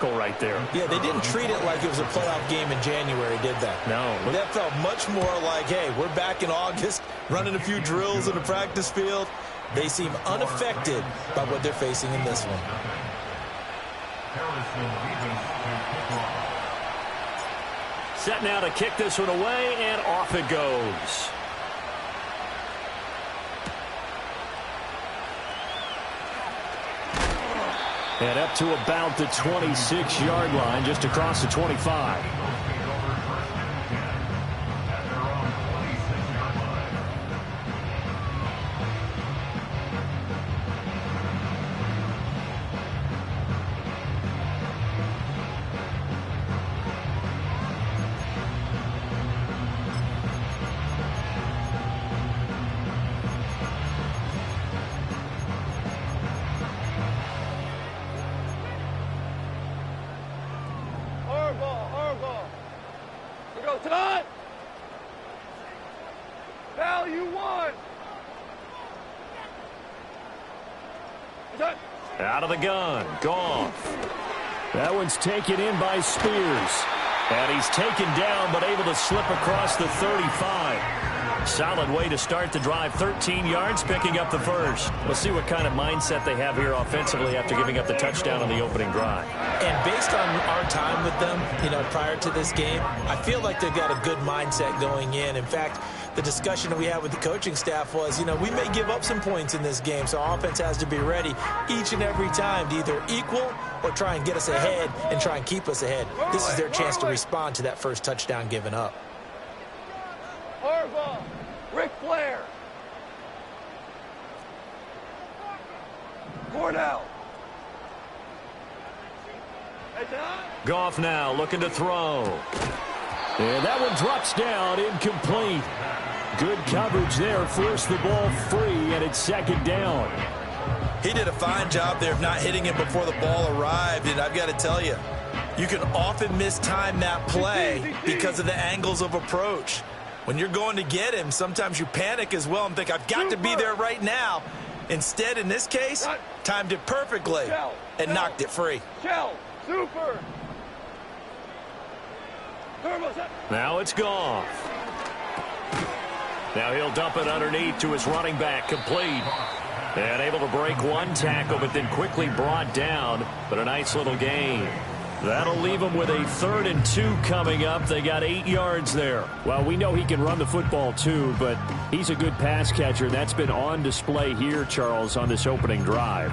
tackle right there. Yeah, they didn't treat it like it was a playoff game in January, did they? No. That felt much more like, hey, we're back in August, running a few drills in the practice field. They seem unaffected by what they're facing in this one. Set now to kick this one away, and off it goes. And up to about the 26-yard line, just across the 25. Out of the gun, Goff. That one's taken in by Spears. And he's taken down, but able to slip across the 35. Solid way to start the drive. 13 yards, picking up the first. We'll see what kind of mindset they have here offensively after giving up the touchdown on the opening drive. And based on our time with them, prior to this game, I feel like they've got a good mindset going in. In fact, the discussion that we had with the coaching staff was, we may give up some points in this game, so offense has to be ready each and every time to either equal or try and get us ahead and try and keep us ahead. This is their chance to respond to that first touchdown given up. Harbaugh, Ric Flair, Cornell. Goff now looking to throw. And that one drops down, incomplete. Good coverage there, forced the ball free, and it's second down. He did a fine job there of not hitting him before the ball arrived, and I've got to tell you, you can often mistime that play because of the angles of approach. When you're going to get him, sometimes you panic as well and think, I've got to be there right now. Instead, in this case, timed it perfectly and knocked it free. Super. Now it's Goff. Now he'll dump it underneath to his running back, complete. And able to break one tackle, but then quickly brought down. But a nice little gain. That'll leave them with a 3rd and 2 coming up. They got 8 yards there. Well, we know he can run the football too, but he's a good pass catcher. That's been on display here, Charles, on this opening drive.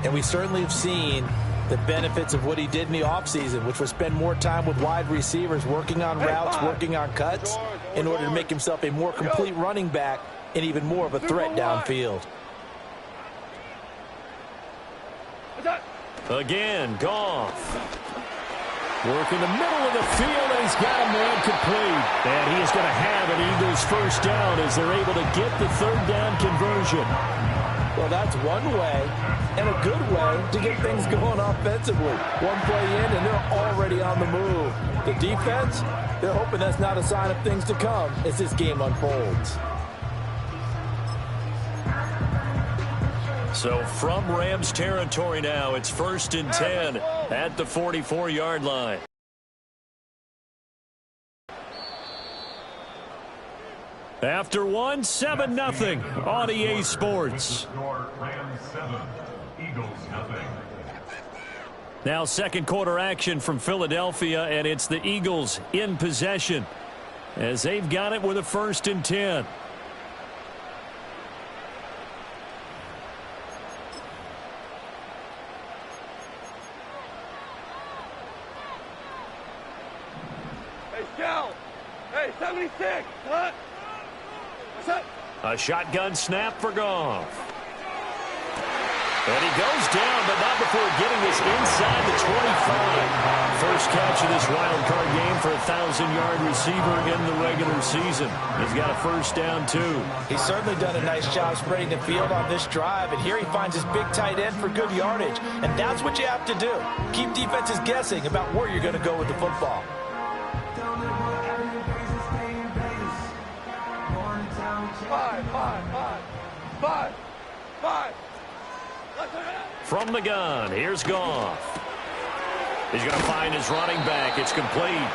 And we certainly have seen the benefits of what he did in the offseason, which was spend more time with wide receivers, working on routes, working on cuts, in order to make himself a more complete running back and even more of a threat downfield. Again, Goff. Work in the middle of the field, and he's got a man complete. And he is going to have an Eagles first down as they're able to get the 3rd down conversion. Well, that's one way and a good way to get things going offensively. One play in, and they're already on the move. The defense, they're hoping that's not a sign of things to come as this game unfolds. So from Rams territory now, it's 1st and 10 at the 44-yard line. After one, 7-0 on EA Sports. Now second quarter action from Philadelphia, and it's the Eagles in possession as they've got it with a 1st and 10. Hey, 76. What? What's up? A shotgun snap for Goff. And he goes down, but not before getting this inside the 25. First catch of this wild card game for a 1,000-yard receiver in the regular season. He's got a first down, too. He's certainly done a nice job spreading the field on this drive, and here he finds his big tight end for good yardage. And that's what you have to do. Keep defenses guessing about where you're going to go with the football. Five. From the gun, here's Goff. He's going to find his running back. It's complete.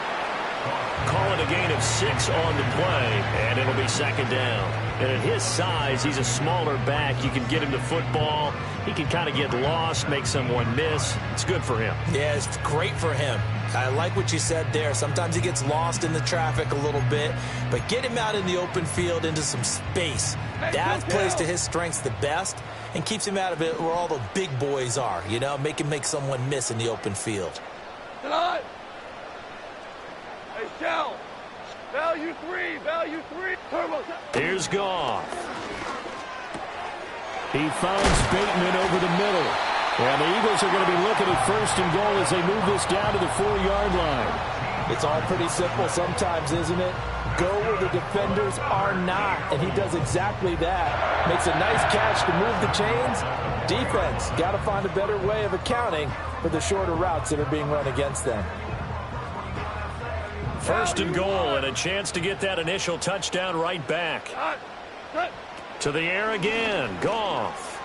Call it a gain of 6 on the play, and it'll be second down. And at his size, he's a smaller back. You can get him to football. He can kind of get lost, make someone miss. It's good for him. Yeah, it's great for him. I like what you said there. Sometimes he gets lost in the traffic a little bit, but get him out in the open field into some space. That plays to his strengths the best and keeps him out of it where all the big boys are, you know, make him make someone miss in the open field. Tonight. Hey, Shell. Value 3. Value 3. Turbo. Here's Goff. He finds Bateman over the middle. And the Eagles are going to be looking at first and goal as they move this down to the 4-yard line. It's all pretty simple sometimes, isn't it? Go where the defenders are not, and he does exactly that. Makes a nice catch to move the chains. Defense, got to find a better way of accounting for the shorter routes that are being run against them. First and goal, and a chance to get that initial touchdown right back. To the air again, Goff.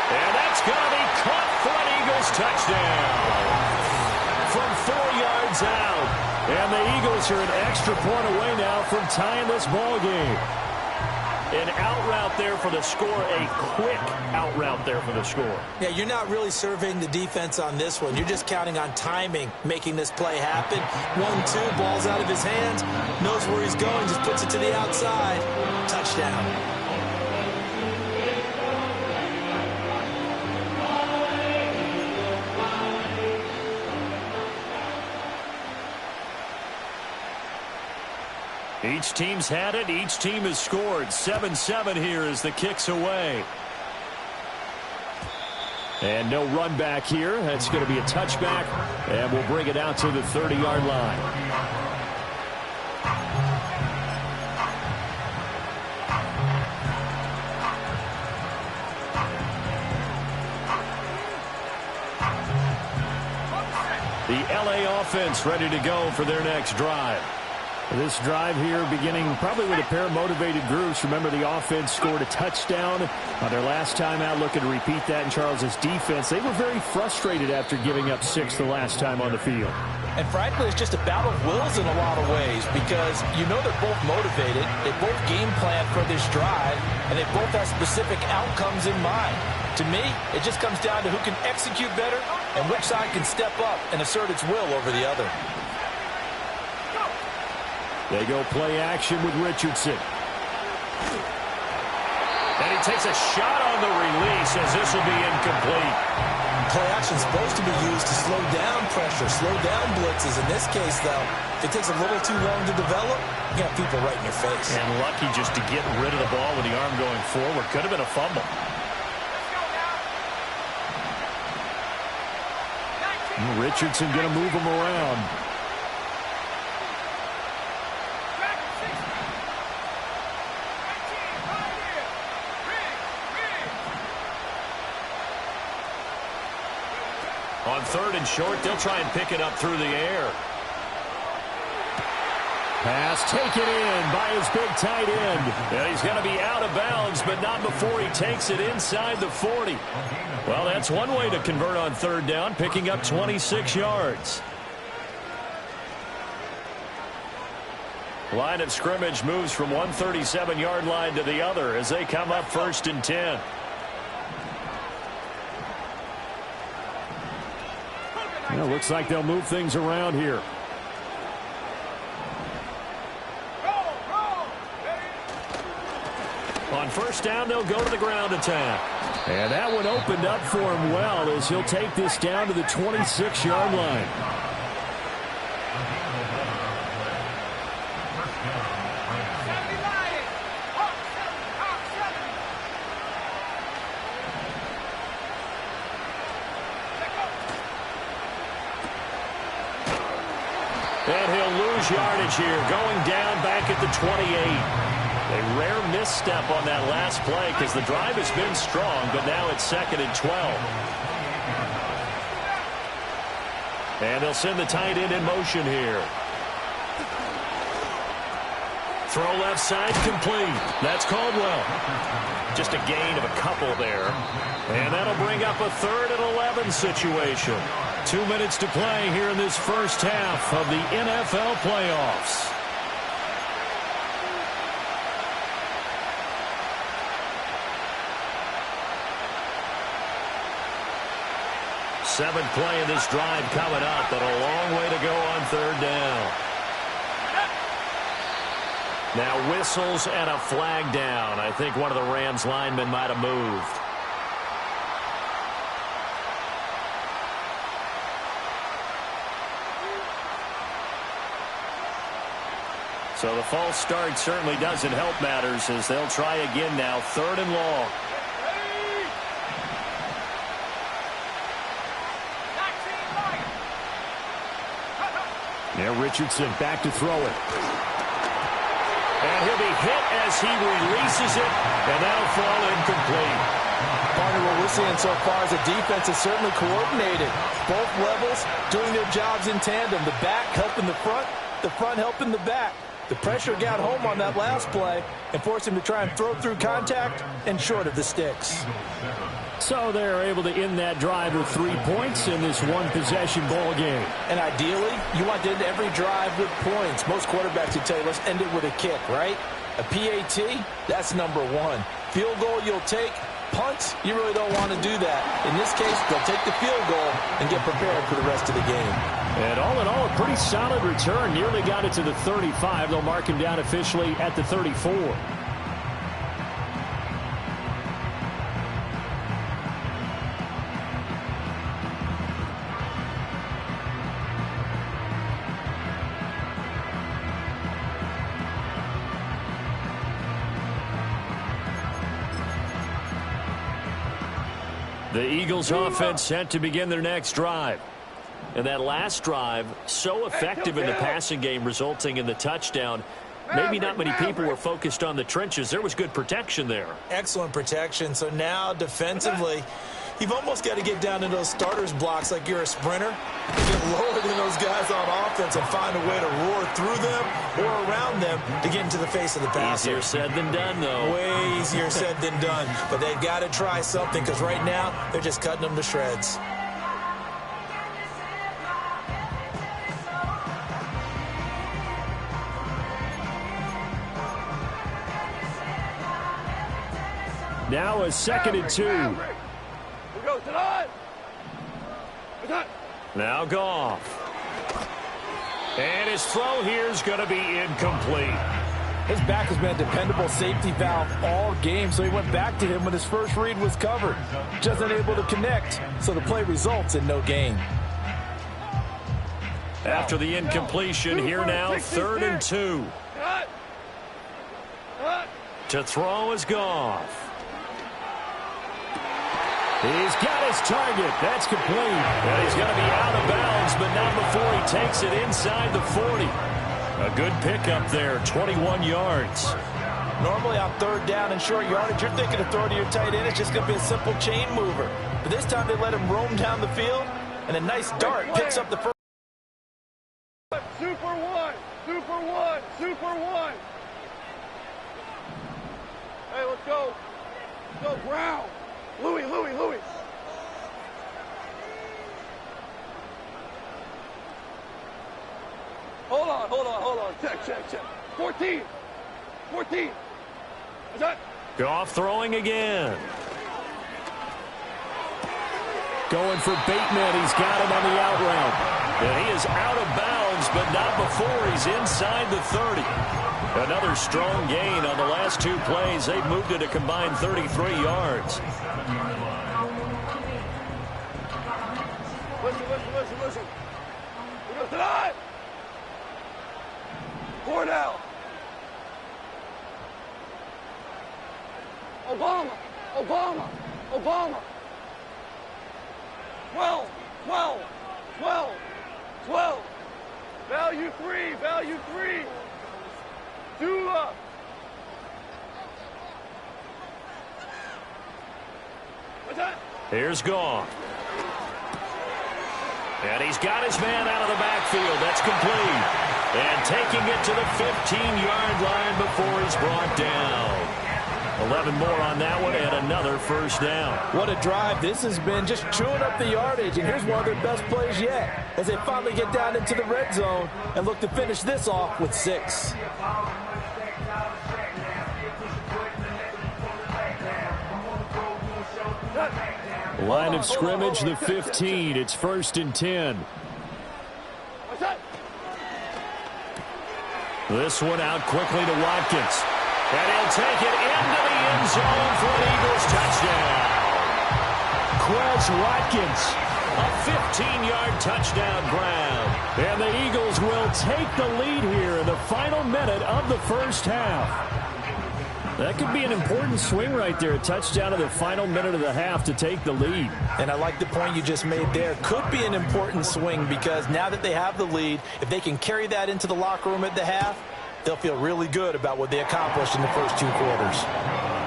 And that's going to be caught for an Eagles touchdown. From 4 yards out. And the Eagles are an extra point away now from tying this ball game. An out route there for the score, a quick out route there for the score. Yeah, you're not really surveying the defense on this one. You're just counting on timing, making this play happen. 1-2, ball's out of his hands, knows where he's going, just puts it to the outside. Touchdown. Each team's had it. Each team has scored. 7-7 here as the kick's away. And no run back here. That's going to be a touchback. And we'll bring it out to the 30-yard line. The LA offense ready to go for their next drive. This drive here beginning probably with a pair of motivated groups. Remember, the offense scored a touchdown on their last time out, looking to repeat that in Charles's defense. They were very frustrated after giving up 6 the last time on the field. And frankly, it's just a battle of wills in a lot of ways because you know they're both motivated. They both game plan for this drive, and they both have specific outcomes in mind. To me, it just comes down to who can execute better and which side can step up and assert its will over the other. They go play action with Richardson. And he takes a shot on the release as this will be incomplete. Play action is supposed to be used to slow down pressure, slow down blitzes. In this case, though, if it takes a little too long to develop, you got people right in your face. And lucky just to get rid of the ball with the arm going forward. Could have been a fumble. Richardson going to move him around. On 3rd and short, they'll try and pick it up through the air. Pass taken in by his big tight end. And he's going to be out of bounds, but not before he takes it inside the 40. Well, that's one way to convert on 3rd down, picking up 26 yards. Line of scrimmage moves from one 37-yard line to the other as they come up 1st and 10. Well, looks like they'll move things around here. On 1st down, they'll go to the ground attack. And that one opened up for him well as he'll take this down to the 26-yard line. And he'll lose yardage here, going down back at the 28. A rare misstep on that last play because the drive has been strong, but now it's 2nd and 12. And they'll send the tight end in motion here. throw left side, complete. That's Caldwell. Just a gain of a couple there. And that'll bring up a 3rd and 11 situation. 2 minutes to play here in this first half of the NFL playoffs. Seventh play of this drive coming up, but a long way to go on 3rd down. Now whistles and a flag down. I think one of the Rams linemen might have moved. So the false start certainly doesn't help matters as they'll try again now. 3rd and long. Now Richardson back to throw it. And he'll be hit as he releases it, and that'll fall incomplete. Partner, what we're seeing so far is the defense is certainly coordinated. Both levels doing their jobs in tandem. The back helping the front helping the back. The pressure got home on that last play and forced him to try and throw through contact and short of the sticks. So they're able to end that drive with 3 points in this one-possession ball game. And ideally, you want to end every drive with points. Most quarterbacks would tell you, let's end it with a kick, right? A PAT, that's number 1. Field goal you'll take. Punts, you really don't want to do that. In this case, they'll take the field goal and get prepared for the rest of the game. And all in all, a pretty solid return. Nearly got it to the 35. They'll mark him down officially at the 34. The Eagles offense set to begin their next drive. And that last drive, so effective in the passing game, resulting in the touchdown. Maybe not many people were focused on the trenches. There was good protection there. Excellent protection. So now defensively, you've almost got to get down to those starters blocks like you're a sprinter. Get lower than those guys on offense and find a way to roar through them or around them to get into the face of the passer. Easier said than done, though. Way easier said than done. But they've got to try something because right now they're just cutting them to shreds. Now a 2nd and 2. We go tonight. Now Goff. And his throw here is going to be incomplete. His back has been a dependable safety valve all game, so he went back to him when his first read was covered. Just unable to connect, so the play results in no gain. After the incompletion, here now 3rd and 2. To throw is Goff. He's got his target. That's complete. And he's going to be out of bounds, but not before he takes it inside the 40. A good pickup there, 21 yards. Normally on 3rd down and short yardage, you're thinking to throw to your tight end. It's just going to be a simple chain mover. But this time they let him roam down the field, and a nice dart picks up the first. Super one. Super one. Super one. Hey, let's go. Let's go, Brown. Louis. Hold on. Check. 14. Is that? Goff throwing again. Going for Bateman. He's got him on the out route. And he is out of bounds, but not before he's inside the 30. Another strong gain on the last 2 plays. They've moved it a combined 33 yards. Listen. We go tonight. Cornell. Obama. 12. Value three. Dula. What's that? Here's Goff. And he's got his man out of the backfield. That's complete. And taking it to the 15-yard line before he's brought down. 11 more on that one and another first down. What a drive this has been, just chewing up the yardage. And here's one of their best plays yet as they finally get down into the red zone and look to finish this off with 6. Line of scrimmage, the 15. It's 1st and 10. This one out quickly to Watkins. And he'll take it into the end zone for an Eagles touchdown. Quez Watkins, a 15-yard touchdown grab. And the Eagles will take the lead here in the final minute of the first half. That could be an important swing right there. A touchdown in the final minute of the half to take the lead. And I like the point you just made there. Could be an important swing because now that they have the lead, if they can carry that into the locker room at the half, they'll feel really good about what they accomplished in the first 2 quarters.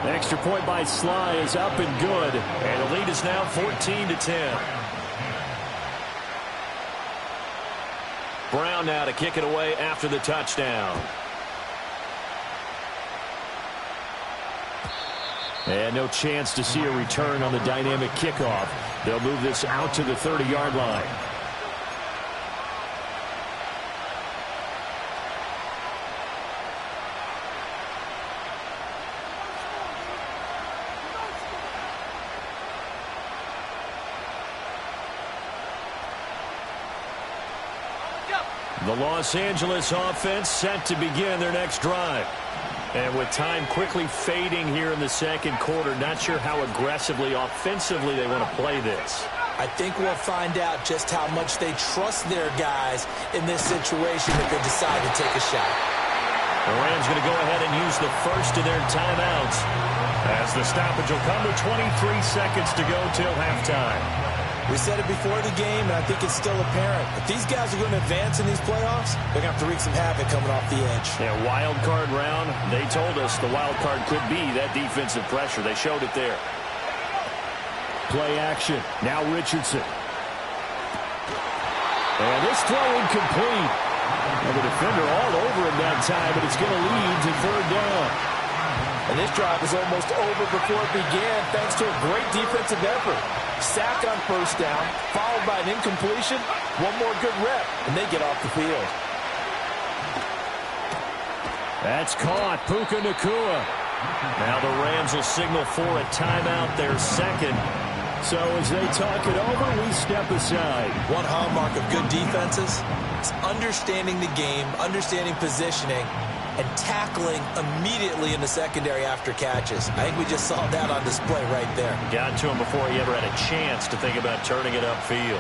The extra point by Sly is up and good. And the lead is now 14-10. Brown now to kick it away after the touchdown. And no chance to see a return on the dynamic kickoff. They'll move this out to the 30-yard line. The Los Angeles offense set to begin their next drive. And with time quickly fading here in the second quarter, not sure how aggressively, offensively they want to play this. I think we'll find out just how much they trust their guys in this situation if they decide to take a shot. The Rams going to go ahead and use the first of their timeouts as the stoppage will come with 23 seconds to go till halftime. We said it before the game, and I think it's still apparent. If these guys are going to advance in these playoffs, they're going to have to wreak some havoc coming off the edge. Yeah, wild card round. They told us the wild card could be that defensive pressure. They showed it there. Play action. Now Richardson. And this throw incomplete. And the defender all over him that time, but it's going to lead to 3rd down. And this drive is almost over before it began thanks to a great defensive effort. Sack on 1st down, followed by an incompletion. One more good rep, and they get off the field. That's caught. Puka Nacua. Now the Rams will signal for a timeout, their second. So as they talk it over, we step aside. One hallmark of good defenses is understanding the game, understanding positioning, and tackling immediately in the secondary after catches. I think we just saw that on display right there. Got to him before he ever had a chance to think about turning it upfield.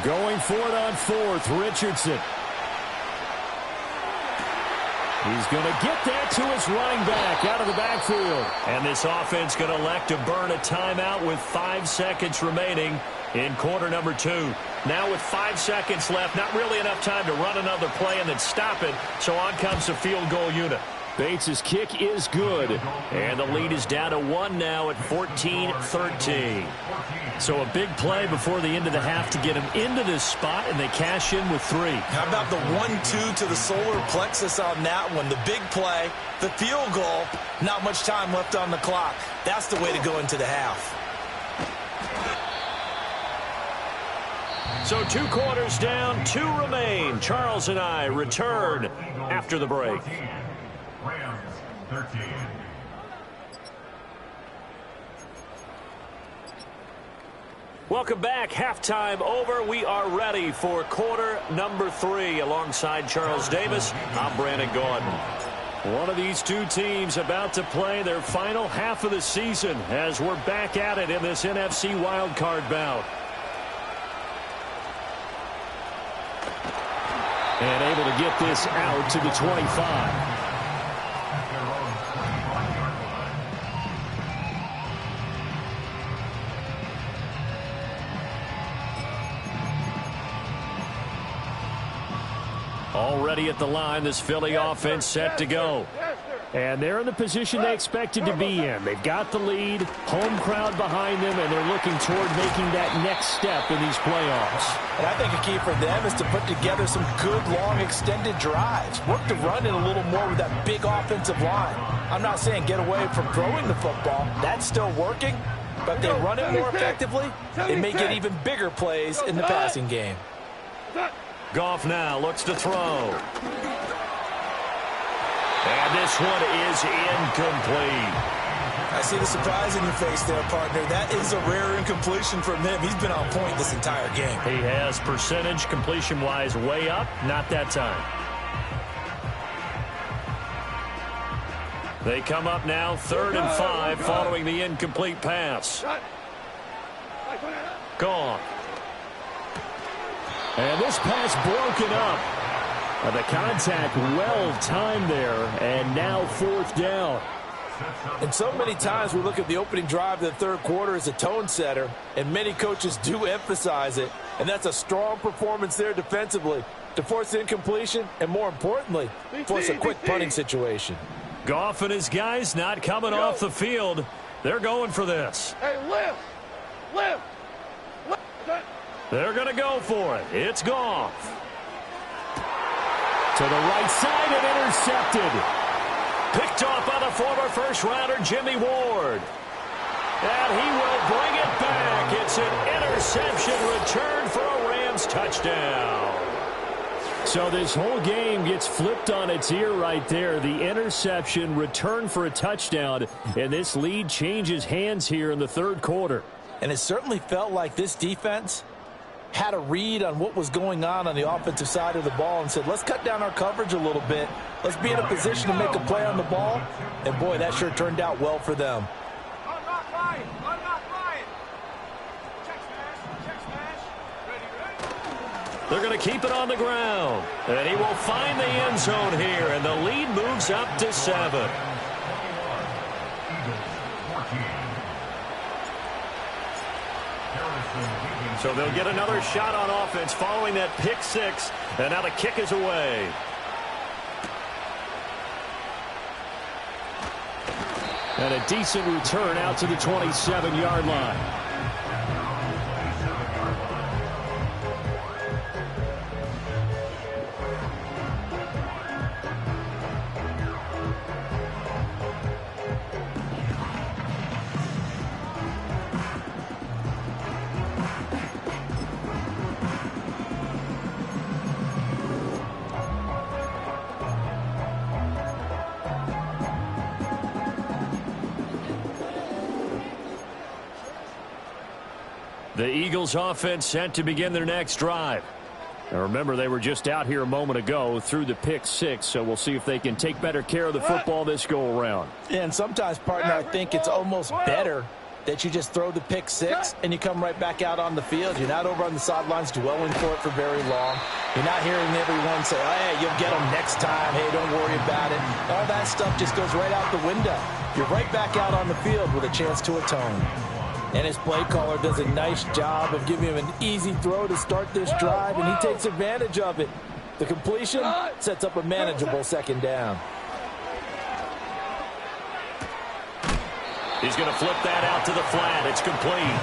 Going for it on 4th, Richardson. He's going to get that to his running back out of the backfield. And this offense going to elect to burn a timeout with 5 seconds remaining in quarter number 2. Now with 5 seconds left, not really enough time to run another play and then stop it. So on comes the field goal unit. Bates' kick is good. And the lead is down to 1 now at 14-13. So a big play before the end of the half to get him into this spot, and they cash in with 3. How about the 1-2 to the solar plexus on that one? The big play, the field goal, not much time left on the clock. That's the way to go into the half. So 2 quarters down, 2 remain. Charles and I return after the break. Rams 13. Welcome back. Halftime over. We are ready for quarter number 3. Alongside Charles Davis, I'm Brandon Gaudin. One of these 2 teams about to play their final half of the season as we're back at it in this NFC wildcard bout. And able to get this out to the 25. Already at the line, this Philly offense set to go. And they're in the position they expected to be in. They've got the lead, home crowd behind them, and they're looking toward making that next step in these playoffs. And I think a key for them is to put together some good, long, extended drives. Work the run in a little more with that big offensive line. I'm not saying get away from throwing the football. That's still working. But if they run it more effectively, they may get even bigger plays in the passing game. Goff now looks to throw. And this one is incomplete. I see the surprise in your face there, partner. That is a rare incompletion from him. He's been on point this entire game. He has percentage completion-wise way up, not that time. They come up now 3rd and 5 following the incomplete pass. Gone. And this pass broken up. The contact well timed there, and now 4th down. And so many times we look at the opening drive of the third quarter as a tone setter, and many coaches do emphasize it. And that's a strong performance there defensively to force incompletion and, more importantly, force a quick punting situation. Goff and his guys not coming off the field. They're going for this. Hey, lift! Lift! They're going to go for it. It's Goff. To the right side and intercepted. Picked off by the former first-rounder Jimmy Ward. And he will bring it back. It's an interception return for a Rams touchdown. So this whole game gets flipped on its ear right there. The interception return for a touchdown. And this lead changes hands here in the third quarter. And it certainly felt like this defense had a read on what was going on the offensive side of the ball and said, let's cut down our coverage a little bit. Let's be in a position to make a play on the ball. And, boy, that sure turned out well for them. They're going to keep it on the ground. And he will find the end zone here, and the lead moves up to 7. So they'll get another shot on offense following that pick 6, and now the kick is away. And a decent return out to the 27-yard line. The Eagles offense set to begin their next drive. Now remember, they were just out here a moment ago through the pick 6, so we'll see if they can take better care of the football this go around. Yeah, and sometimes, partner, I think it's almost better that you just throw the pick 6 and you come right back out on the field. You're not over on the sidelines dwelling for it for very long. You're not hearing everyone say, oh, hey, you'll get them next time. Hey, don't worry about it. All that stuff just goes right out the window. You're right back out on the field with a chance to atone. And his play caller does a nice job of giving him an easy throw to start this drive, and he takes advantage of it. The completion sets up a manageable 2nd down. He's going to flip that out to the flat. It's complete.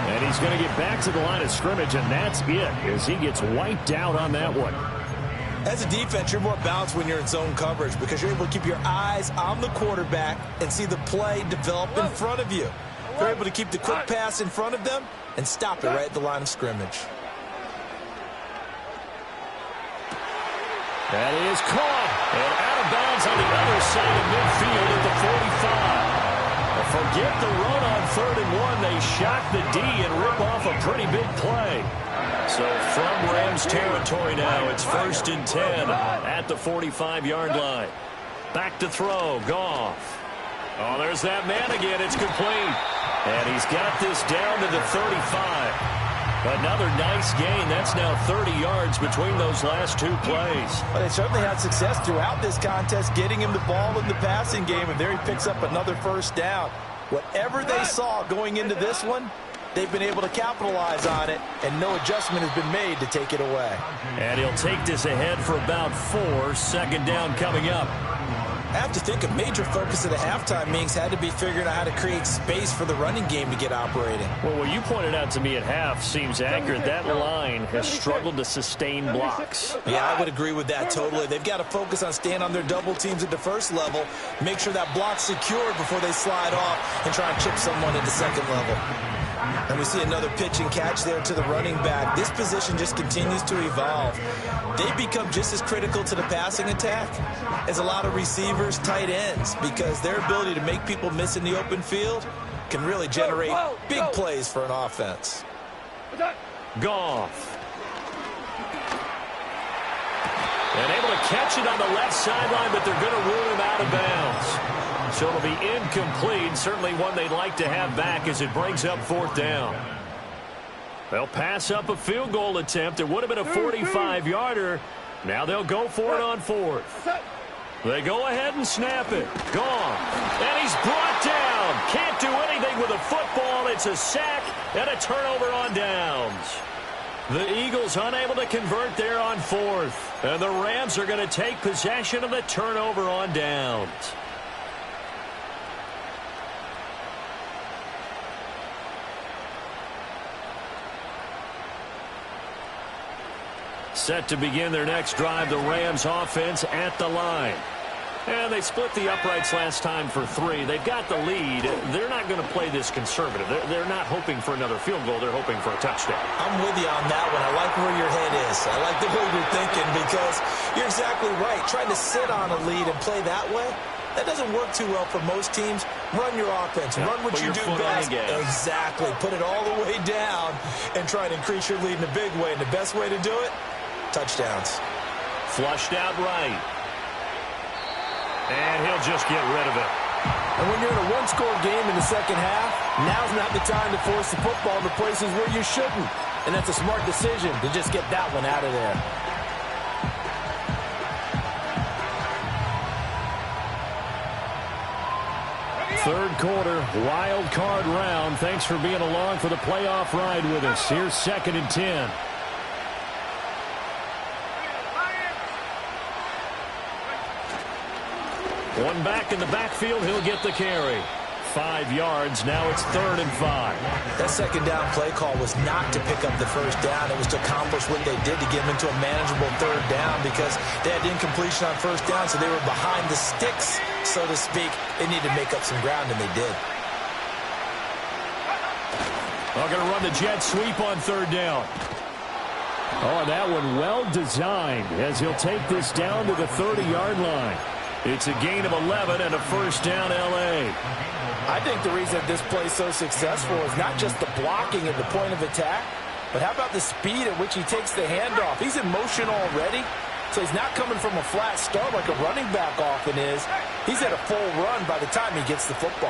And he's going to get back to the line of scrimmage, and that's it as he gets wiped out on that one. As a defense, you're more balanced when you're in zone coverage because you're able to keep your eyes on the quarterback and see the play develop in front of you. They're able to keep the quick pass in front of them and stop it right at the line of scrimmage. That is caught. And out of bounds on the other side of midfield at the 45. Forget the run on 3rd and 1. They shock the D and rip off a pretty big play. So from Rams territory now, it's 1st and 10 at the 45-yard line. Back to throw, Goff. Oh, there's that man again. It's complete. And he's got this down to the 35. Another nice gain. That's now 30 yards between those last 2 plays. But they certainly had success throughout this contest getting him the ball in the passing game, and there he picks up another 1st down. Whatever they saw going into this one, they've been able to capitalize on it, and no adjustment has been made to take it away. And he'll take this ahead for about 4. 2nd down coming up. I have to think a major focus of the halftime meetings had to be figuring out how to create space for the running game to get operating. Well, what you pointed out to me at half seems accurate. That line has struggled to sustain blocks. Yeah, I would agree with that totally. They've got to focus on staying on their double teams at the first level, make sure that block's secured before they slide off and try and chip someone into second level. And we see another pitch and catch there to the running back. This position just continues to evolve. They become just as critical to the passing attack as a lot of receivers, tight ends, because their ability to make people miss in the open field can really generate big plays for an offense. Goff. And able to catch it on the left sideline, but they're going to rule him out of bounds. So it'll be incomplete. Certainly one they'd like to have back as it brings up fourth down. They'll pass up a field goal attempt. It would have been a 45-yarder. Now they'll go for it on fourth. They go ahead and snap it. Goff. And he's brought down. Can't do anything with a football. It's a sack and a turnover on downs. The Eagles unable to convert there on fourth. And the Rams are going to take possession of the turnover on downs. Set to begin their next drive, the Rams offense at the line. And they split the uprights last time for 3. They've got the lead. They're not going to play this conservative. They're not hoping for another field goal. They're hoping for a touchdown. I'm with you on that one. I like where your head is. I like the way you're thinking because you're exactly right. Trying to sit on a lead and play that way, that doesn't work too well for most teams. Run your offense. Yeah, run what you do best. Exactly. Put it all the way down and try to increase your lead in a big way. And the best way to do it, touchdowns. Flushed out right. And he'll just get rid of it. And when you're in a one-score game in the second half, now's not the time to force the football to places where you shouldn't. And that's a smart decision to just get that one out of there. Third quarter, wild card round. Thanks for being along for the playoff ride with us. Here's 2nd and 10. One back in the backfield. He'll get the carry. 5 yards. Now it's 3rd and 5. That second down play call was not to pick up the first down. It was to accomplish what they did to get them into a manageable 3rd down because they had incompletion on first down, so they were behind the sticks, so to speak. They needed to make up some ground, and they did. They're going to run the jet sweep on 3rd down. Oh, that one well designed as he'll take this down to the 30-yard line. It's a gain of 11 and a first down, L.A. I think the reason this play is so successful is not just the blocking at the point of attack, but how about the speed at which he takes the handoff? He's in motion already, so he's not coming from a flat start like a running back often is. He's at a full run by the time he gets the football.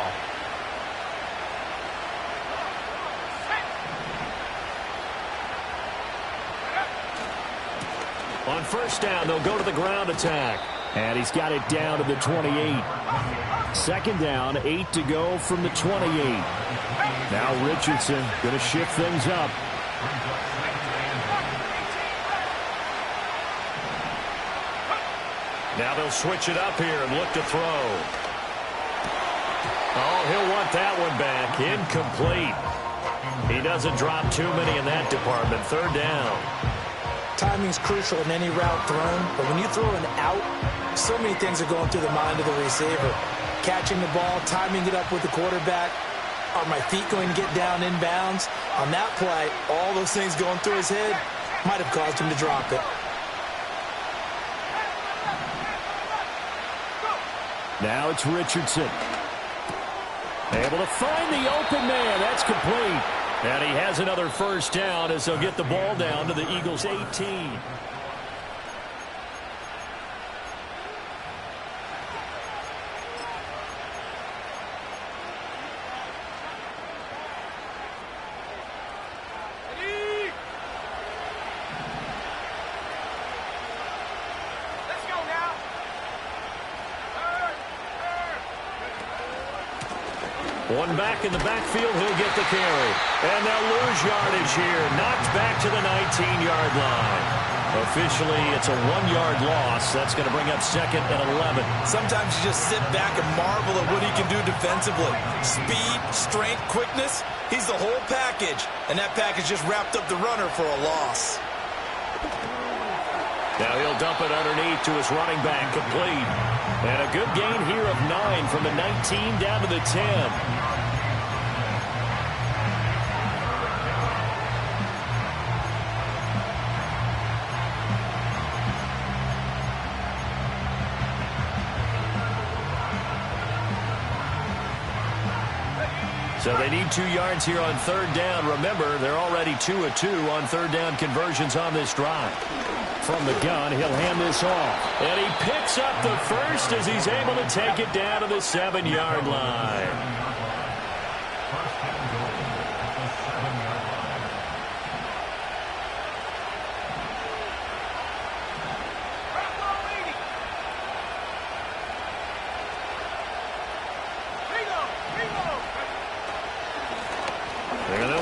On first down, they'll go to the ground attack. And he's got it down to the 28. 2nd down, 8 to go from the 28. Now Richardson going to shift things up. Now they'll switch it up here and look to throw. Oh, he'll want that one back. Incomplete. He doesn't drop too many in that department. 3rd down. Timing's crucial in any route thrown, but when you throw an out, so many things are going through the mind of the receiver. Catching the ball, timing it up with the quarterback. Are my feet going to get down inbounds? On that play, all those things going through his head might have caused him to drop it. Now it's Richardson. Able to find the open man. That's complete. And he has another first down as they'll get the ball down to the Eagles' 18. One back in the backfield, he'll get the carry. And they'll lose yardage here. Knocked back to the 19-yard line. Officially, it's a 1-yard loss. That's going to bring up 2nd and 11. Sometimes you just sit back and marvel at what he can do defensively. Speed, strength, quickness. He's the whole package. And that package just wrapped up the runner for a loss. Now he'll dump it underneath to his running back, complete. And a good gain here of 9 from the 19 down to the 10. So they need 2 yards here on 3rd down. Remember, they're already 2 of 2 on 3rd down conversions on this drive. From the gun, he'll hand this off. And he picks up the first as he's able to take it down to the 7-yard line.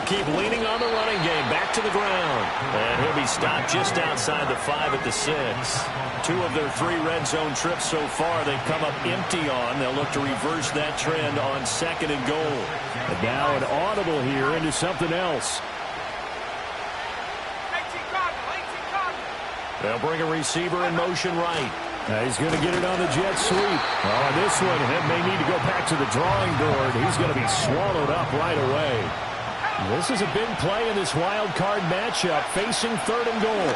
Keep leaning on the running game. Back to the ground. And he'll be stopped just outside the 5 at the 6. 2 of their 3 red zone trips so far they've come up empty on. They'll look to reverse that trend on 2nd and goal. And now an audible here into something else. They'll bring a receiver in motion right. Now he's going to get it on the jet sweep. Oh, this one may need to go back to the drawing board. He's going to be swallowed up right away. This is a big play in this wild card matchup, facing 3rd and goal.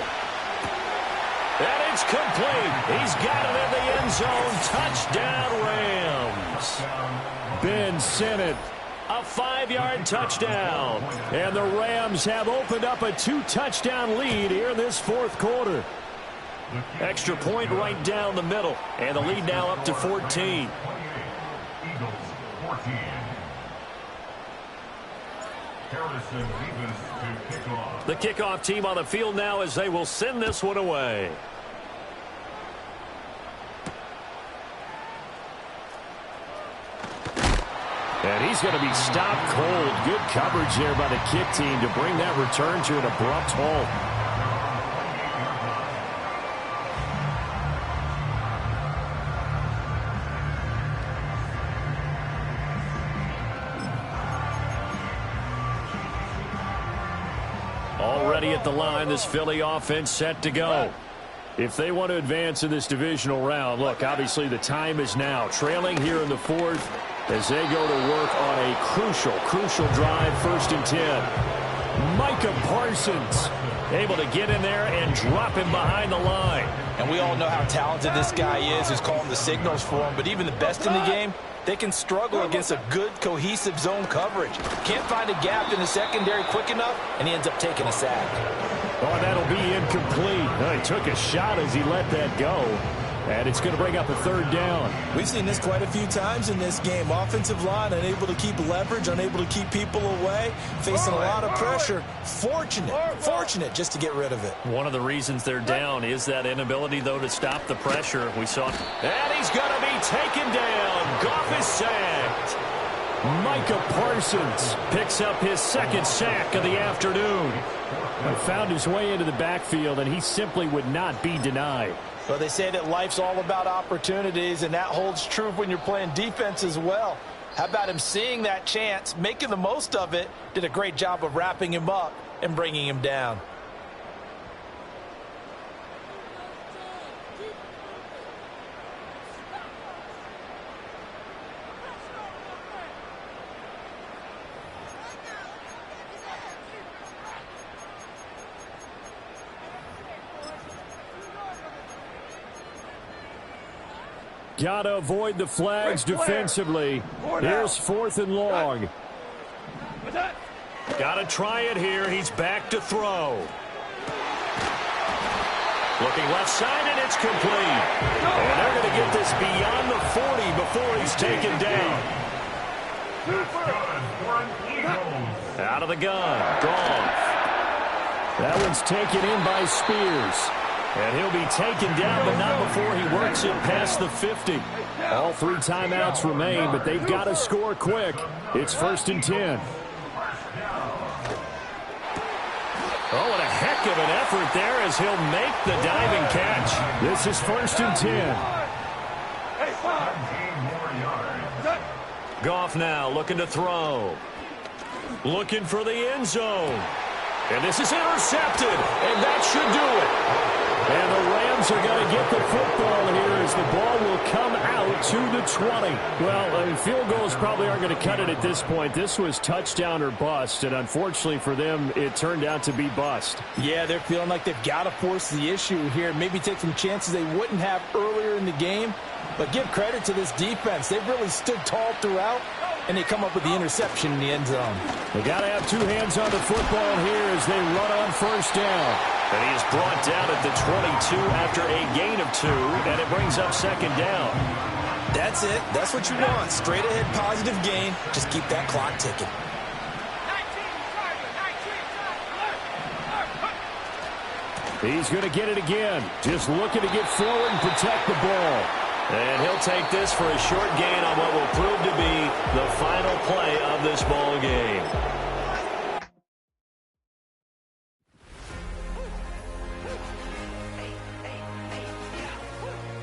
And it's complete. He's got it in the end zone. Touchdown, Rams. Ben Sinnott. A 5-yard touchdown. And the Rams have opened up a 2-touchdown lead here in this 4th quarter. Extra point right down the middle. And the lead now up to 14. Eagles 14. The kickoff team on the field now as they will send this one away. And he's going to be stopped cold. Good coverage there by the kick team to bring that return to an abrupt halt. Already at the line, this Philly offense set to go. If they want to advance in this divisional round, look, obviously the time is now. Trailing here in the 4th as they go to work on a crucial drive, 1st and 10. Micah Parsons able to get in there and drop him behind the line. And we all know how talented this guy is, who's calling the signals for him. But even the best in the game, they can struggle against a good, cohesive zone coverage. Can't find a gap in the secondary quick enough, and he ends up taking a sack. Oh, that'll be incomplete. He took a shot as he let that go. And it's going to bring up a 3rd down. We've seen this quite a few times in this game. Offensive line unable to keep leverage, unable to keep people away, facing a lot of pressure. Fortunate just to get rid of it. One of the reasons they're down is that inability, though, to stop the pressure. We saw, and he's going to be taken down. Goff is sacked. Micah Parsons picks up his 2nd sack of the afternoon. He found his way into the backfield, and he simply would not be denied. Well, they say that life's all about opportunities, and that holds true when you're playing defense as well. How about him seeing that chance, making the most of it, did a great job of wrapping him up and bringing him down. Got to avoid the flags defensively. Here's 4th and long. Got to try it here. He's back to throw. Looking left side, and it's complete. And they're going to get this beyond the 40 before he's taken down. Out of the gun. Goff. That one's taken in by Spears. And he'll be taken down, but not before he works it past the 50. All 3 timeouts remain, but they've got to score quick. It's 1st and 10. Oh, and a heck heck of an effort there as he'll make the diving catch. This is 1st and 10. Hey, 5. 17 more yards. Set. Goff now looking to throw. Looking for the end zone. And this is intercepted. And that should do it. And the Rams are going to get the football here as the ball will come out to the 20. Well, I mean, field goals probably aren't going to cut it at this point. This was touchdown or bust, and unfortunately for them, it turned out to be bust. Yeah, they're feeling like they've got to force the issue here. Maybe take some chances they wouldn't have earlier in the game. But give credit to this defense. They've really stood tall throughout, and they come up with the interception in the end zone. They got to have two hands on the football here as they run on 1st down. And he is brought down at the 22 after a gain of 2, and it brings up 2nd down. That's it. That's what you want. Straight ahead positive gain. Just keep that clock ticking. He's going to get it again. Just looking to get forward and protect the ball. And he'll take this for a short gain on what will prove to be the final play of this ball game.